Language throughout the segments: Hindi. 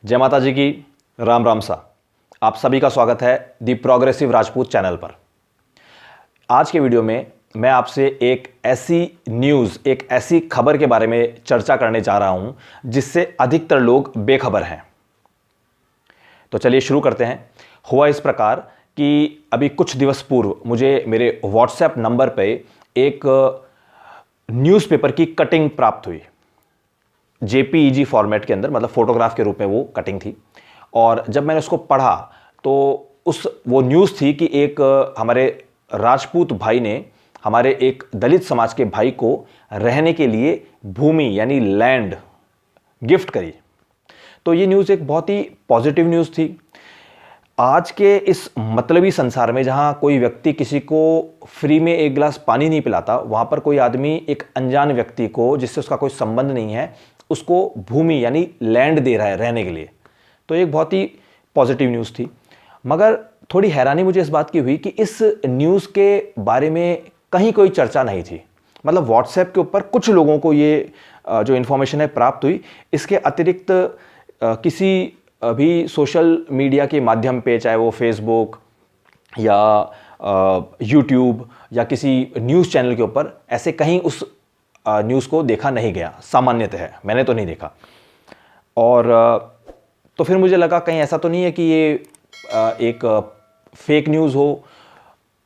जय माता जी की। राम राम सा। आप सभी का स्वागत है दी प्रोग्रेसिव राजपूत चैनल पर। आज के वीडियो में मैं आपसे एक ऐसी न्यूज़, एक ऐसी खबर के बारे में चर्चा करने जा रहा हूं जिससे अधिकतर लोग बेखबर हैं। तो चलिए शुरू करते हैं। हुआ इस प्रकार कि अभी कुछ दिवस पूर्व मुझे मेरे व्हाट्सएप नंबर पे एक न्यूज़पेपर की कटिंग प्राप्त हुई। जेपीईजी फॉर्मेट के अंदर, मतलब फोटोग्राफ के रूप में वो कटिंग थी। और जब मैंने उसको पढ़ा तो वो न्यूज़ थी कि एक हमारे राजपूत भाई ने हमारे एक दलित समाज के भाई को रहने के लिए भूमि यानी लैंड गिफ्ट करी। तो ये न्यूज़ एक बहुत ही पॉजिटिव न्यूज़ थी। आज के इस मतलबी संसार में जहां कोई व्यक्ति किसी को फ्री में एक गिलास पानी नहीं पिलाता, वहां पर कोई आदमी एक अनजान व्यक्ति को, जिससे उसका कोई संबंध नहीं है, उसको भूमि यानी लैंड दे रहा है रहने के लिए। तो एक बहुत ही पॉजिटिव न्यूज़ थी। मगर थोड़ी हैरानी मुझे इस बात की हुई कि इस न्यूज़ के बारे में कहीं कोई चर्चा नहीं थी। मतलब व्हाट्सएप के ऊपर कुछ लोगों को ये जो इन्फॉर्मेशन है प्राप्त हुई। इसके अतिरिक्त किसी भी सोशल मीडिया के माध्यम पे, चाहे वो फेसबुक या यूट्यूब या किसी न्यूज़ चैनल के ऊपर, ऐसे कहीं उस न्यूज़ को देखा नहीं गया। सामान्यतः मैंने तो नहीं देखा। और तो फिर मुझे लगा कहीं ऐसा तो नहीं है कि ये एक फेक न्यूज़ हो,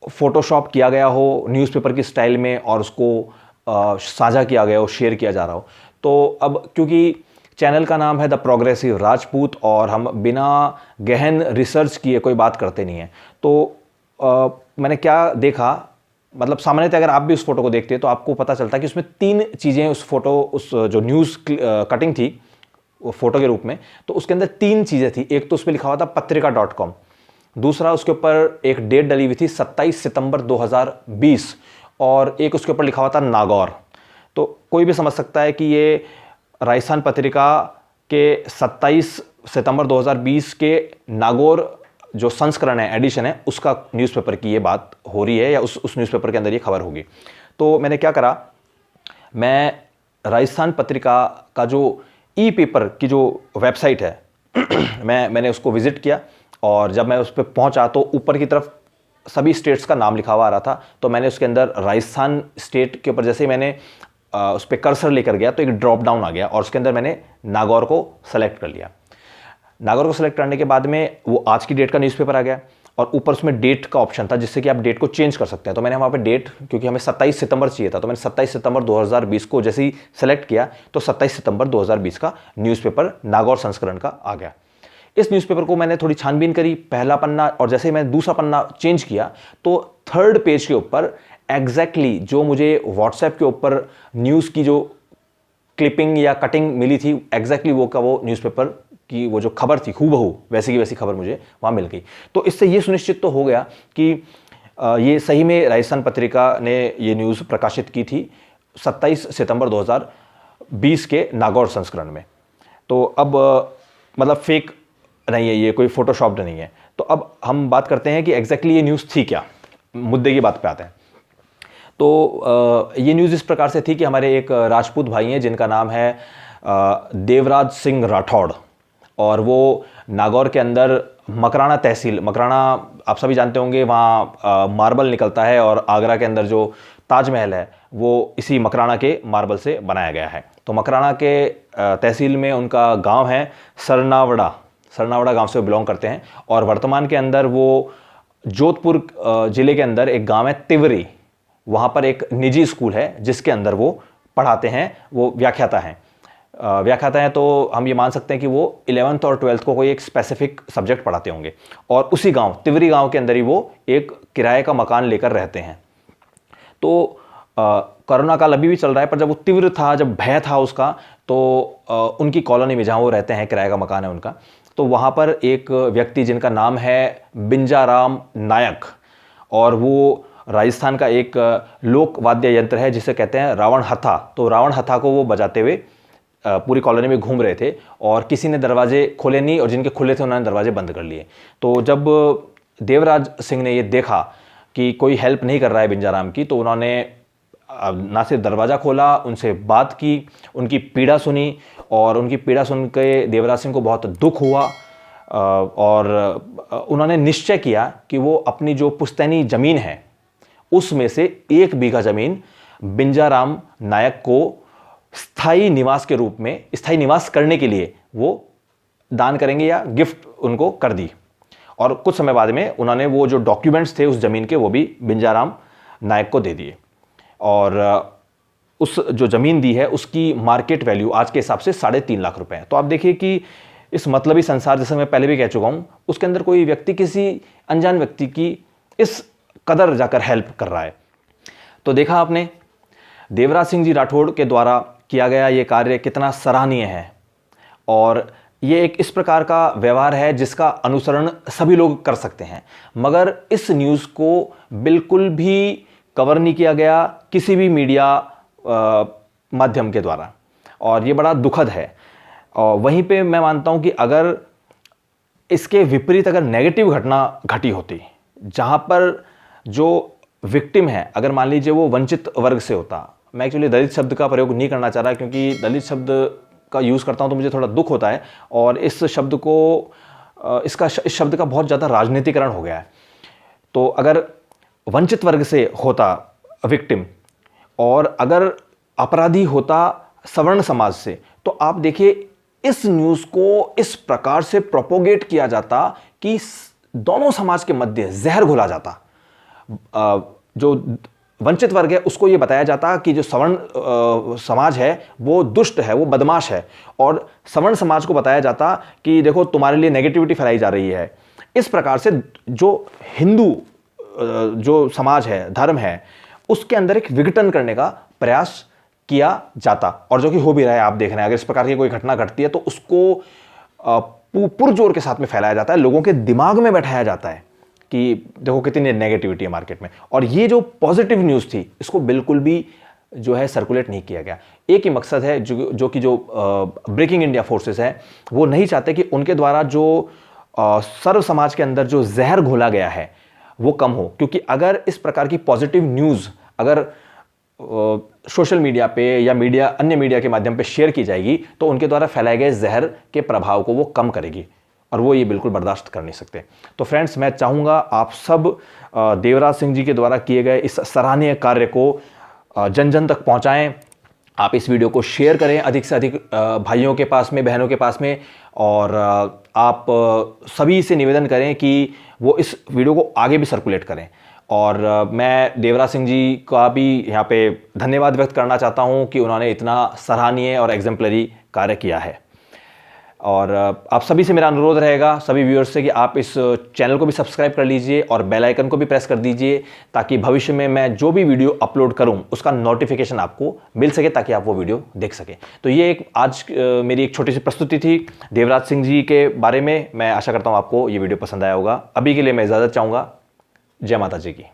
फोटोशॉप किया गया हो न्यूज़पेपर की स्टाइल में और उसको साझा किया गया हो, शेयर किया जा रहा हो। तो अब क्योंकि चैनल का नाम है द प्रोग्रेसिव राजपूत और हम बिना गहन रिसर्च किए कोई बात करते नहीं हैं, तो मैंने क्या देखा, मतलब सामान्यतः अगर आप भी उस फोटो को देखते तो आपको पता चलता कि उसमें तीन चीज़ें, उस जो न्यूज़ कटिंग थी वो फोटो के रूप में, तो उसके अंदर तीन चीज़ें थी। एक तो उस पर लिखा हुआ था पत्रिका.com, दूसरा उसके ऊपर एक डेट डली हुई थी 27 सितंबर 2020, और एक उसके ऊपर लिखा हुआ था नागौर। तो कोई भी समझ सकता है कि ये राजस्थान पत्रिका के 27 सितंबर 2020 के नागौर जो संस्करण है, एडिशन है, उसका न्यूज़पेपर की ये बात हो रही है, या उस न्यूज़पेपर के अंदर ये खबर होगी। तो मैंने क्या करा, मैं राजस्थान पत्रिका का जो ई पेपर की जो वेबसाइट है मैंने उसको विज़िट किया। और जब मैं उस पर पहुँचा तो ऊपर की तरफ सभी स्टेट्स का नाम लिखा हुआ आ रहा था। तो मैंने उसके अंदर राजस्थान स्टेट के ऊपर जैसे ही मैंने उस पर कर्सर लेकर गया तो एक ड्रॉप डाउन आ गया और उसके अंदर मैंने नागौर को सेलेक्ट कर लिया। नागौर को सेलेक्ट करने के बाद में वो आज की डेट का न्यूज़पेपर आ गया और ऊपर उसमें डेट का ऑप्शन था, जिससे कि आप डेट को चेंज कर सकते हैं। तो मैंने वहाँ पे डेट, क्योंकि हमें 27 सितंबर चाहिए था, तो मैंने 27 सितंबर 2020 को जैसे ही सेलेक्ट किया तो 27 सितंबर 2020 का न्यूज़पेपर नागौर संस्करण का आ गया। इस न्यूज़पेपर को मैंने थोड़ी छानबीन करी, पहला पन्ना, और जैसे ही मैंने दूसरा पन्ना चेंज किया तो थर्ड पेज के ऊपर एग्जैक्टली जो मुझे व्हाट्सएप के ऊपर न्यूज़ की जो क्लिपिंग या कटिंग मिली थी, एग्जैक्टली वो का वो न्यूज़पेपर की वो जो खबर थी हूबहू वैसी की वैसी खबर मुझे वहाँ मिल गई। तो इससे ये सुनिश्चित तो हो गया कि ये सही में राजस्थान पत्रिका ने ये न्यूज़ प्रकाशित की थी 27 सितंबर 2020 के नागौर संस्करण में। तो अब मतलब फेक नहीं है, ये कोई फोटोशॉप्ड नहीं है। तो अब हम बात करते हैं कि एग्जैक्टली ये न्यूज़ थी क्या। मुद्दे की बात पे आते हैं। तो ये न्यूज़ इस प्रकार से थी कि हमारे एक राजपूत भाई हैं जिनका नाम है देवराज सिंह राठौड़, और वो नागौर के अंदर मकराना तहसील, मकराना आप सभी जानते होंगे, वहाँ मार्बल निकलता है और आगरा के अंदर जो ताजमहल है वो इसी मकराना के मार्बल से बनाया गया है। तो मकराना के तहसील में उनका गांव है सरनावड़ा गांव से बिलोंग करते हैं। और वर्तमान के अंदर वो जोधपुर ज़िले के अंदर एक गांव है तिवरी, वहाँ पर एक निजी स्कूल है जिसके अंदर वो पढ़ाते हैं, वो व्याख्याता हैं। व्याख्याता हैं तो हम ये मान सकते हैं कि वो 11th और 12th को कोई एक स्पेसिफिक सब्जेक्ट पढ़ाते होंगे। और उसी गांव तिवरी गांव के अंदर ही वो एक किराए का मकान लेकर रहते हैं। तो कोरोना काल अभी भी चल रहा है, पर जब वो तीव्र था, जब भय था उसका, तो उनकी कॉलोनी में जहाँ वो रहते हैं, किराए का मकान है उनका, तो वहाँ पर एक व्यक्ति जिनका नाम है बिंजाराम नायक, और वो राजस्थान का एक लोक वाद्य यंत्र है जिसे कहते हैं रावण हथा। तो रावण हथा को वो बजाते हुए पूरी कॉलोनी में घूम रहे थे और किसी ने दरवाजे खोले नहीं, और जिनके खुले थे उन्होंने दरवाजे बंद कर लिए। तो जब देवराज सिंह ने ये देखा कि कोई हेल्प नहीं कर रहा है बिंजाराम की, तो उन्होंने ना सिर्फ दरवाज़ा खोला, उनसे बात की, उनकी पीड़ा सुनी, और उनकी पीड़ा सुन के देवराज सिंह को बहुत दुख हुआ और उन्होंने निश्चय किया कि वो अपनी जो पुश्तैनी ज़मीन है उसमें से 1 बीघा ज़मीन बिंजाराम नायक को स्थायी निवास के रूप में, स्थायी निवास करने के लिए वो दान करेंगे या गिफ्ट उनको कर दी। और कुछ समय बाद में उन्होंने वो जो डॉक्यूमेंट्स थे उस ज़मीन के वो भी बिंजाराम नायक को दे दिए। और उस जो ज़मीन दी है उसकी मार्केट वैल्यू आज के हिसाब से 3.5 लाख रुपए है। तो आप देखिए कि इस मतलबी संसार, जैसे मैं पहले भी कह चुका हूँ, उसके अंदर कोई व्यक्ति किसी अनजान व्यक्ति की इस कदर जाकर हेल्प कर रहा है। तो देखा आपने देवराज सिंह जी राठौड़ के द्वारा किया गया ये कार्य कितना सराहनीय है, और ये एक इस प्रकार का व्यवहार है जिसका अनुसरण सभी लोग कर सकते हैं। मगर इस न्यूज़ को बिल्कुल भी कवर नहीं किया गया किसी भी मीडिया माध्यम के द्वारा, और ये बड़ा दुखद है। और वहीं पे मैं मानता हूँ कि अगर इसके विपरीत अगर नेगेटिव घटना घटी होती, जहाँ पर जो विक्टिम है, अगर मान लीजिए वो वंचित वर्ग से होता, मैं एक्चुअली दलित शब्द का प्रयोग नहीं करना चाह रहा क्योंकि दलित शब्द का यूज़ करता हूँ तो मुझे थोड़ा दुख होता है, और इस शब्द को इस शब्द का बहुत ज़्यादा राजनीतिकरण हो गया है। तो अगर वंचित वर्ग से होता विक्टिम और अगर अपराधी होता सवर्ण समाज से, तो आप देखिए इस न्यूज़ को इस प्रकार से प्रोपोगेट किया जाता कि दोनों समाज के मध्य जहर घुला जाता। जो वंचित वर्ग है उसको ये बताया जाता कि जो सवर्ण समाज है वो दुष्ट है, वो बदमाश है, और सवर्ण समाज को बताया जाता कि देखो तुम्हारे लिए नेगेटिविटी फैलाई जा रही है। इस प्रकार से जो हिंदू जो समाज है, धर्म है, उसके अंदर एक विघटन करने का प्रयास किया जाता, और जो कि हो भी रहा है। आप देख रहे हैं अगर इस प्रकार की कोई घटना घटती है तो उसको पुरजोर के साथ में फैलाया जाता है, लोगों के दिमाग में बैठाया जाता है कि देखो कितनी नेगेटिविटी है मार्केट में। और ये जो पॉजिटिव न्यूज़ थी इसको बिल्कुल भी जो है सर्कुलेट नहीं किया गया। एक ही मकसद है जो कि ब्रेकिंग इंडिया फोर्सेस है वो नहीं चाहते कि उनके द्वारा जो सर्व समाज के अंदर जो जहर घोला गया है वो कम हो, क्योंकि अगर इस प्रकार की पॉजिटिव न्यूज़ अगर सोशल मीडिया पे या अन्य मीडिया के माध्यम पे शेयर की जाएगी तो उनके द्वारा फैलाए गए जहर के प्रभाव को वो कम करेगी, और वो ये बिल्कुल बर्दाश्त कर नहीं सकते। तो फ्रेंड्स, मैं चाहूँगा आप सब देवराज सिंह जी के द्वारा किए गए इस सराहनीय कार्य को जन जन तक पहुँचाएँ। आप इस वीडियो को शेयर करें अधिक से अधिक भाइयों के पास में, बहनों के पास में, और आप सभी से निवेदन करें कि वो इस वीडियो को आगे भी सर्कुलेट करें। और मैं देवराज सिंह जी का भी यहाँ पे धन्यवाद व्यक्त करना चाहता हूँ कि उन्होंने इतना सराहनीय और एग्जाम्पलरी कार्य किया है। और आप सभी से मेरा अनुरोध रहेगा, सभी व्यूअर्स से, कि आप इस चैनल को भी सब्सक्राइब कर लीजिए और बेल आइकन को भी प्रेस कर दीजिए, ताकि भविष्य में मैं जो भी वीडियो अपलोड करूं उसका नोटिफिकेशन आपको मिल सके, ताकि आप वो वीडियो देख सकें। तो ये आज मेरी एक छोटी सी प्रस्तुति थी देवराज सिंह जी के बारे में। मैं आशा करता हूँ आपको ये वीडियो पसंद आया होगा। अभी के लिए मैं इजाज़त चाहूँगा। जय माता जी की।